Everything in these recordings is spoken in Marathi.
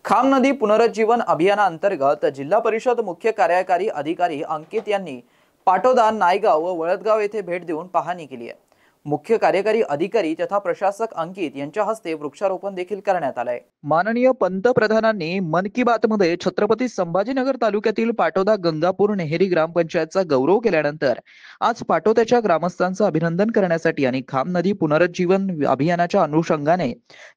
खाम नदी पुनरुज्जीवन अभियानांतर्गत जिल्हा परिषद मुख्य कार्यकारी अधिकारी अंकित यांनी पाटोदा, नायगाव व वळदगाव येथे भेट देऊन पाहणी केली आहे। मुख्य कार्यकारी अधिकारी तथा प्रशासक अंकित यांच्या हस्ते वृक्षारोपण देखील करण्यात आले। माननीय पंतप्रधानांनी मन की बात मध्ये छत्रपती संभाजीनगर तालुक्यातील पाटोदा गंगापूर नेहरी ग्रामपंचायतचा गौरव केल्यानंतर आज पाटोद्याच्या ग्रामस्थांचं अभिनंदन करण्यासाठी आणि खाम नदी पुनरुज्जीवन अभियानाच्या अनुषंगाने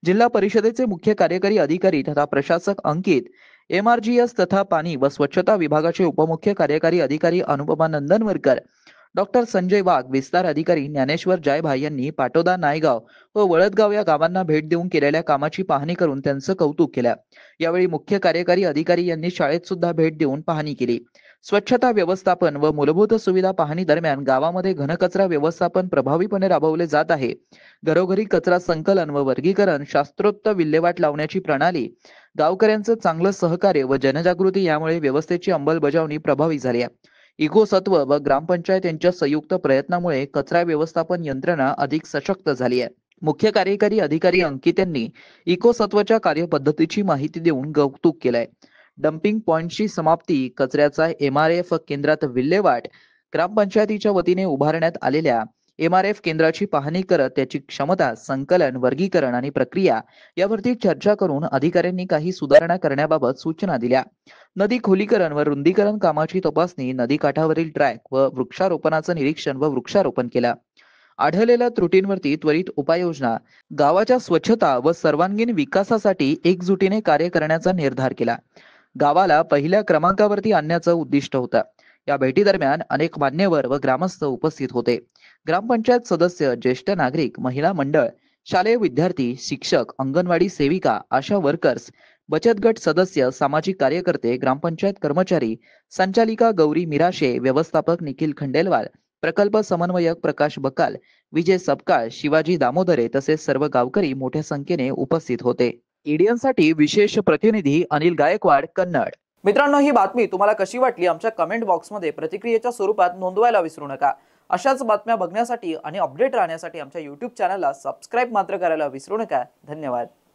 जिल्हा परिषदेचे मुख्य कार्यकारी अधिकारी तथा प्रशासक अंकित, एमआरजीएस तथा पाणी व स्वच्छता विभागाचे उपमुख्य कार्यकारी अधिकारी अनुपमा नंदनवरकर, डॉक्टर संजय वाघ, विस्तार अधिकारी ज्ञानेश्वर जायभाई यांनी पाटोदा, नायगाव व वळदगाव या गावांना भेट देऊन केलेल्या कामाची पाहणी करून त्यांचं कौतुक केलं। यावेळी मुख्य कार्यकारी अधिकारी यांनी शाळेत सुद्धा भेट देऊन पाहणी केली। स्वच्छता व्यवस्थापन व मूलभूत सुविधा पाहणी दरम्यान गावामध्ये घनकचरा व्यवस्थापन प्रभावीपणे राबवले जात आहे। घरोघरी कचरा संकलन व वर्गीकरण, शास्त्रोक्त विल्हेवाट लावण्याची प्रणाली, गावकऱ्यांचं चांगलं सहकार्य व जनजागृती यामुळे व्यवस्थेची अंमलबजावणी प्रभावी झाली आहे। इको सत्व व ग्रामपंचायत यांच्या संयुक्त प्रयत्नामुळे कचरा व्यवस्थापन यंत्रणा अधिक सशक्त झाली आहे। मुख्य कार्यकारी अधिकारी अंकित यांनी इको सत्वच्या कार्यपद्धतीची माहिती देऊन कौतुक केलंय। डम्पिंग पॉइंटची समाप्ती, कचऱ्याचा एमआरएफ केंद्रात विल्हेवाट, ग्रामपंचायतीच्या वतीने उभारण्यात आलेल्या एमआरएफ केंद्राची पाहणी करत त्याची क्षमता, संकलन, वर्गीकरण आणि प्रक्रिया यावरती चर्चा करून अधिकाऱ्यांनी काही सुधारणा करण्याबाबत सूचना दिल्या। नदी खोलीकरण व रुंदीकरण कामाची तपासणी, नदी काठावरील ट्रॅक व वृक्षारोपणाचं निरीक्षण व वृक्षारोपण केलं। आढळलेल्या त्रुटींवरती त्वरित उपाययोजना, गावाच्या स्वच्छता व सर्वांगीण विकासासाठी एकजुटीने कार्य करण्याचा निर्धार केला। गावाला पहिल्या क्रमांकावरती आणण्याचं उद्दिष्ट होतं। या भेटी दरम्यान अनेक मान्यवर व ग्रामस्थ उपस्थित होते। ग्रामपंचायत सदस्य, ज्येष्ठ नागरिक, महिला मंडळ, शालेय विद्यार्थी, शिक्षक, अंगणवाडी सेविका, आशा वर्कर्स, बचत गट सदस्य, सामाजिक कार्यकर्ते, ग्रामपंचायत कर्मचारी, संचालिका गौरी मिराशे, व्यवस्थापक निखिल खंडेलवाल, प्रकल्प समन्वयक प्रकाश बकाल, विजय सपकाळ, शिवाजी दामोदरे तसेच सर्व गावकरी मोठ्या संख्येने उपस्थित होते। ईडीएनसाठी विशेष प्रतिनिधी अनिल गायकवाड, कन्नड। मित्रांनो, ही बातमी तुम्हाला कशी वाटली आमच्या कमेंट बॉक्समध्ये प्रतिक्रियेच्या स्वरूपात नोंदवायला विसरू नका। अशाच बातम्या बघण्यासाठी आणि अपडेट राहण्यासाठी आमच्या YouTube चॅनलला सबस्क्राइब मात्र करायला विसरू नका। धन्यवाद।